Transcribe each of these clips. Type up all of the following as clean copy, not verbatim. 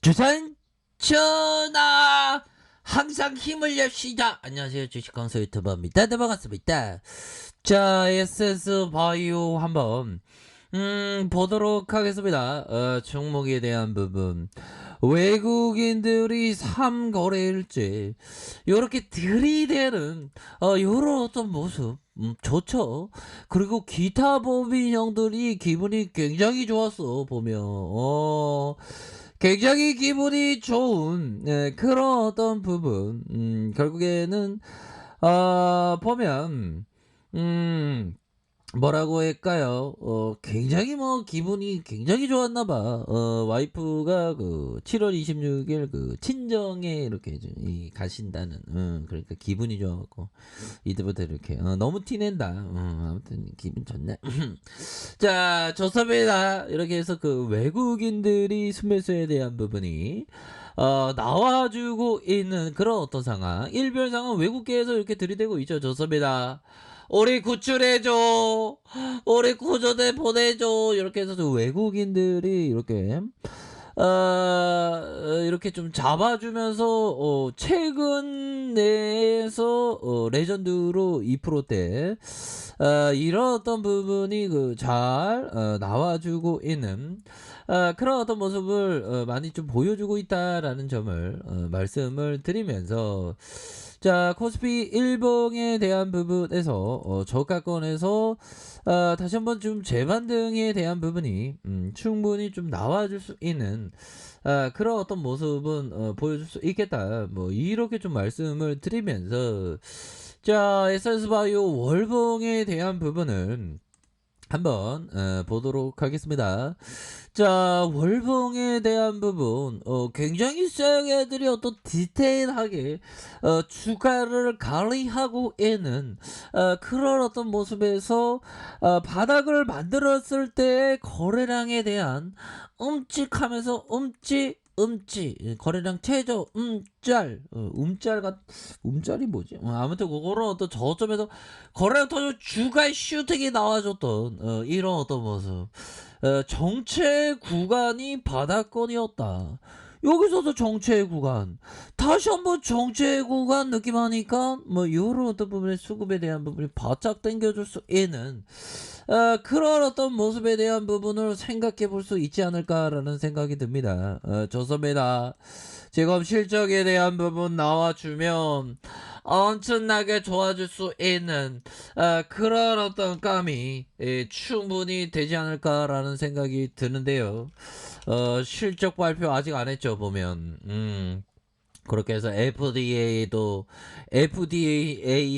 주산 전하 항상 힘을 냅시다. 안녕하세요, 주식강사 유튜버입니다. 네, 반갑습니다. 자, SS 바이오 한번 보도록 하겠습니다. 종목에 대한 부분, 외국인들이 3거래일째 요렇게 들이대는 요런 어떤 모습 좋죠. 그리고 기타 법인형들이 기분이 굉장히 좋았어. 보면 굉장히 기분이 좋은 그런 어떤 부분, 결국에는 보면 뭐라고 할까요? 굉장히 기분이 굉장히 좋았나 봐. 와이프가 그 7월 26일 그 친정에 이렇게 가신다는, 그러니까 기분이 좋아갖고 이때부터 이렇게 너무 티낸다. 아무튼 기분 좋네. 자, 좋습니다. 이렇게 해서 그 외국인들이 순매수에 대한 부분이 나와주고 있는 그런 어떤 상황, 일별상은 외국계에서 이렇게 들이대고 있죠. 좋습니다. 우리 구출해줘, 우리 구조대 보내줘, 이렇게 해서 좀 외국인들이 이렇게 좀 잡아주면서 최근 내에서 레전드로 2%대 이런 어떤 부분이 잘 나와주고 있는 그런 어떤 모습을 많이 좀 보여주고 있다라는 점을 말씀을 드리면서, 자, 코스피 일봉에 대한 부분에서 저가권에서 다시 한번 좀 재반등에 대한 부분이 충분히 좀 나와줄 수 있는 그런 어떤 모습은 보여줄 수 있겠다. 뭐 이렇게 좀 말씀을 드리면서, 자, 에센스바이오 월봉에 대한 부분은 한번 보도록 하겠습니다. 자, 월봉에 대한 부분 굉장히 쌩애들이 어떤 디테일하게 주가를 관리하고 있는 그런 어떤 모습에서 바닥을 만들었을 때의 거래량에 대한 움찔하면서 거래량 최저 움짤이 뭐지? 아무튼 그거는 어떤 저점에서 거래량 터져 주가의 슈팅이 나와줬던 이런 어떤 모습, 정체 구간이 바닥권이었다. 여기서도 정체 구간, 다시 한번 정체 구간 느낌하니까 뭐 이런 어떤 부분의 수급에 대한 부분이 바짝 당겨줄 수 있는 그런 어떤 모습에 대한 부분을 생각해 볼 수 있지 않을까라는 생각이 듭니다. 좋습니다. 지금 실적에 대한 부분 나와주면 엄청나게 좋아질 수 있는 그런 어떤 감이 충분히 되지 않을까라는 생각이 드는데요. 실적 발표 아직 안 했죠, 보면. 그렇게 해서 FDA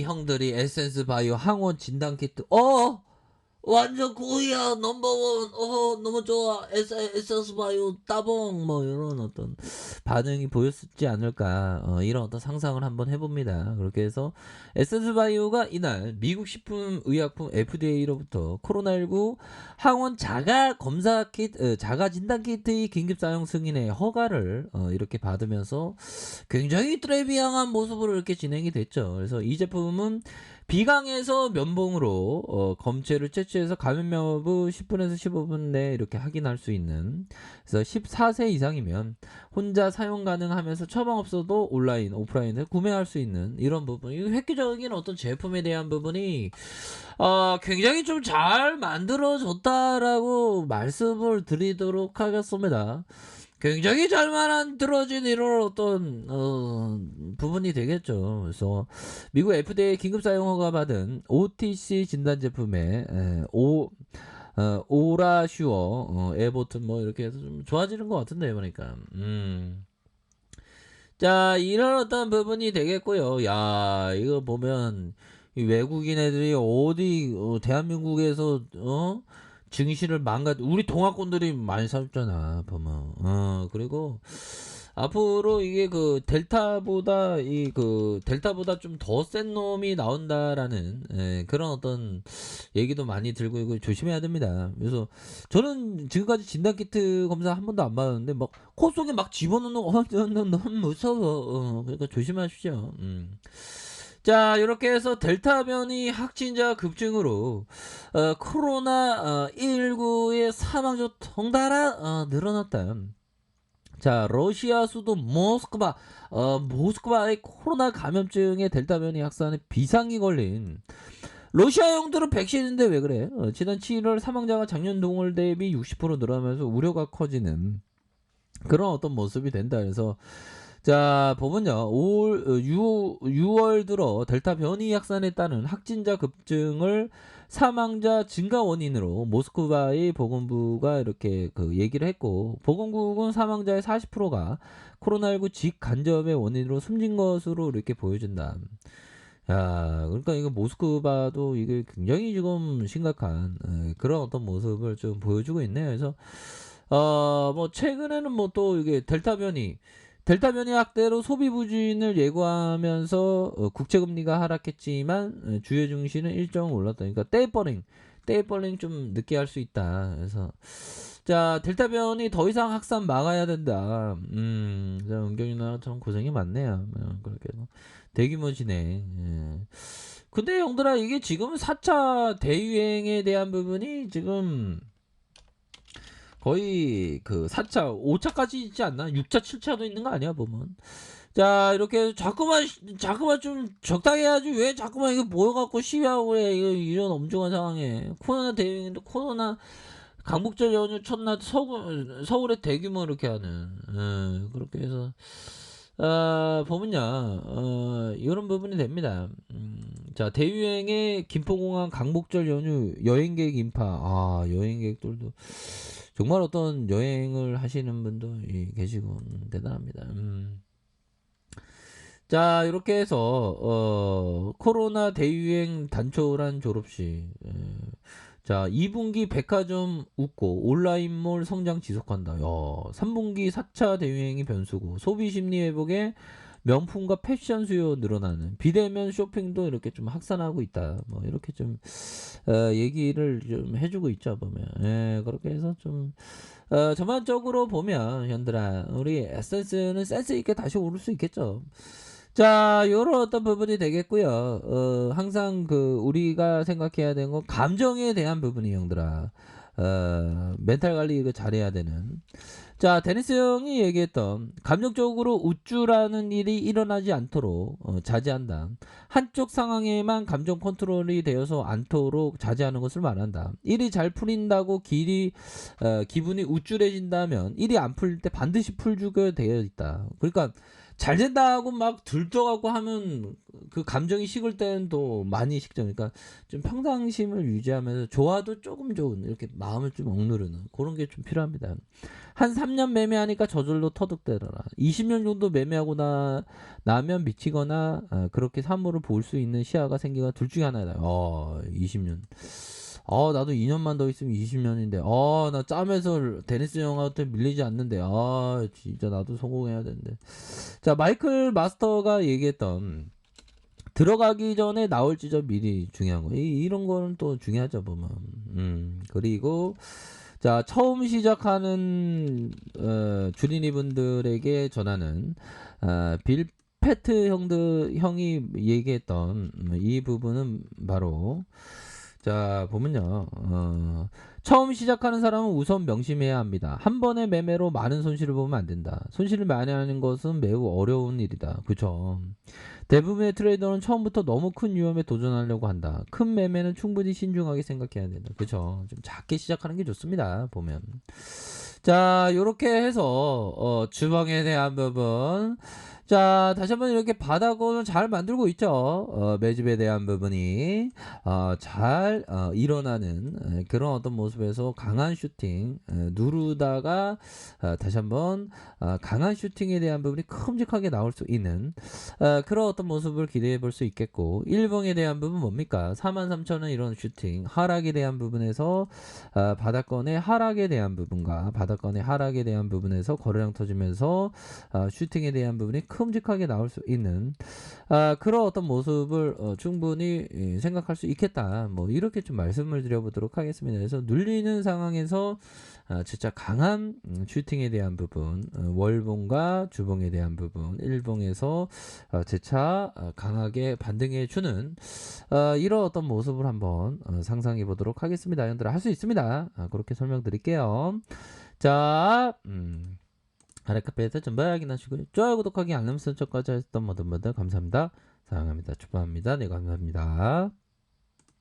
형들이 에센스 바이오 항원 진단 키트 완전 고이야 넘버원 너무 좋아 에센스 바이오 따봉 뭐 이런 어떤 반응이 보였지 않을까, 이런 어떤 상상을 한번 해봅니다. 그렇게 해서 에센스 바이오가 이날 미국 식품의약품 FDA로부터 코로나19 항원 자가 검사 키트, 자가 진단 키트의 긴급 사용 승인의 허가를 이렇게 받으면서 굉장히 트레비앙한 모습으로 이렇게 진행이 됐죠. 그래서 이 제품은 비강에서 면봉으로 검체를 채취해서 감염 여부 10분에서 15분 내에 이렇게 확인할 수 있는, 그래서 14세 이상이면 혼자 사용 가능하면서 처방 없어도 온라인, 오프라인을 구매할 수 있는 이런 부분, 이 획기적인 어떤 제품에 대한 부분이 굉장히 좀 잘 만들어졌다라고 말씀을 드리도록 하겠습니다. 굉장히 잘 만들어진 이런 어떤 부분이 되겠죠. 그래서 미국 FDA 긴급 사용 허가 받은 OTC 진단 제품에 오라슈어 에보튼 뭐 이렇게 해서 좀 좋아지는 것 같은데 보니까. 자, 이런 어떤 부분이 되겠고요. 야, 이거 보면 이 외국인 애들이 어디 대한민국에서 증시를 우리 동아권들이 많이 사줬잖아, 보면. 그리고 앞으로 이게 델타보다 좀 더 센 놈이 나온다라는 그런 어떤 얘기도 많이 들고 이거 조심해야 됩니다. 그래서 저는 지금까지 진단키트 검사 한 번도 안 받았는데 막 코 속에 막 집어넣는 거 너무 무서워. 그러니까 조심하십시오. 자, 이렇게 해서 델타 변이 확진자 급증으로 코로나 19의 사망자 덩달아 늘어났다. 자, 러시아 수도 모스크바, 모스크바의 코로나 감염증의 델타 변이 확산에 비상이 걸린 러시아 영들은 백신인데 왜 그래? 지난 7월 사망자가 작년 동월 대비 60% 늘어나면서 우려가 커지는 그런 어떤 모습이 된다. 그래서 자, 보면요. 6월 들어 델타 변이 확산에 따른 확진자 급증을 사망자 증가 원인으로 모스크바의 보건부가 이렇게 그 얘기를 했고, 보건국은 사망자의 40%가 코로나19 직간접의 원인으로 숨진 것으로 이렇게 보여준다. 야, 그러니까 이거 모스크바도 이게 굉장히 지금 심각한 그런 어떤 모습을 좀 보여주고 있네요. 그래서 뭐 최근에는 뭐 또 이게 델타 변이 확대로 소비 부진을 예고하면서 국채금리가 하락했지만 주요 증시는 일정 올랐다. 그러니까 떼이퍼링 좀 늦게 할 수 있다. 그래서 자, 델타 변이 더 이상 확산 막아야 된다. 은경이 누나 참 고생이 많네요. 그렇게 해서 대규모 진행. 예. 근데 형들아, 이게 지금 4차 대유행에 대한 부분이 지금 거의 그 4차, 5차까지 있지 않나? 6차, 7차도 있는 거 아니야, 보면. 자, 이렇게 자꾸만 좀 적당히 해야지. 왜 자꾸만 이거 모여갖고 시위하고 그래. 이런 엄중한 상황에. 코로나 대유행인데 코로나 강북절 연휴 첫날 서울에 대규모 이렇게 하는. 그렇게 해서. 보면요, 이런 부분이 됩니다. 자, 대유행의 김포공항 강북절 연휴 여행객 인파. 여행객들도 정말 어떤 여행을 하시는 분도 계시고 대단합니다. 자, 이렇게 해서 코로나 대유행 단촐한 졸업식. 자, 2분기 백화점 웃고 온라인몰 성장 지속한다. 3분기 4차 대유행이 변수고 소비 심리 회복에 명품과 패션 수요 늘어나는 비대면 쇼핑도 이렇게 좀 확산하고 있다. 뭐 이렇게 좀 얘기를 좀 해주고 있죠, 보면. 그렇게 해서 좀 전반적으로 보면 현들아, 우리 에센스는 센스 있게 다시 오를 수 있겠죠. 자, 요런 어떤 부분이 되겠고요. 항상 그 우리가 생각해야 되는 건 감정에 대한 부분이 형들아. 멘탈 관리 이거 잘해야 되는. 자, 데니스 형이 얘기했던 감정적으로 우쭐하는 일이 일어나지 않도록 자제한다. 한쪽 상황에만 감정 컨트롤이 되어서 않도록 자제하는 것을 말한다. 일이 잘 풀린다고 기분이 우쭐해진다면 일이 안 풀릴 때 반드시 풀주게 되어 있다. 그러니까 잘 된다고 막 들떠갖고 하면 그 감정이 식을 때는 또 많이 식죠. 그러니까 좀 평상심을 유지하면서 좋아도 조금 좋은 이렇게 마음을 좀 억누르는 그런 게 좀 필요합니다. 한 3년 매매하니까 저절로 터득되더라. 20년 정도 매매하고 나면 미치거나 그렇게 사물을 볼 수 있는 시야가 생기거나 둘 중에 하나다. 20년. 나도 2년만 더 있으면 20년인데. 나 짬에서 데니스 형한테 밀리지 않는데. 진짜 나도 성공해야 되는데. 자, 마이클 마스터가 얘기했던 들어가기 전에 나올 지점 미리 중요한 거. 이런 거는 또 중요하죠, 보면. 그리고 자, 처음 시작하는 주린이 분들에게 전하는 빌 패트 형이 얘기했던 이 부분은 바로 자, 보면요. 처음 시작하는 사람은 우선 명심해야 합니다. 한 번의 매매로 많은 손실을 보면 안 된다. 손실을 많이 하는 것은 매우 어려운 일이다. 그쵸? 대부분의 트레이더는 처음부터 너무 큰 위험에 도전하려고 한다. 큰 매매는 충분히 신중하게 생각해야 된다. 그쵸? 좀 작게 시작하는 게 좋습니다. 보면. 자, 요렇게 해서 주방에 대한 부분. 자, 다시 한번 이렇게 바닥을 잘 만들고 있죠. 매집에 대한 부분이 잘 일어나는 그런 어떤 모습에서 강한 슈팅 누르다가 다시 한번 강한 슈팅에 대한 부분이 큼직하게 나올 수 있는 그런 어떤 모습을 기대해 볼 수 있겠고, 일봉에 대한 부분 뭡니까? 43,000원 이런 슈팅 하락에 대한 부분에서 바닥권의 하락에 대한 부분과 바닥권의 하락에 대한 부분에서 거래량 터지면서 슈팅에 대한 부분이 큼직하게 나올 수 있는 그런 어떤 모습을 충분히 생각할 수 있겠다. 뭐 이렇게 좀 말씀을 드려보도록 하겠습니다. 그래서 눌리는 상황에서 진짜 강한 슈팅에 대한 부분, 월봉과 주봉에 대한 부분, 일봉에서 재차 강하게 반등해 주는 이런 어떤 모습을 한번 상상해 보도록 하겠습니다. 여러분들 할 수 있습니다. 그렇게 설명드릴게요. 자, 아래 카페에서 전부 확인하시고요. 좋아요, 구독하기, 알람 설정까지 하셨던 모든 분들 감사합니다. 사랑합니다. 축복합니다. 네, 감사합니다.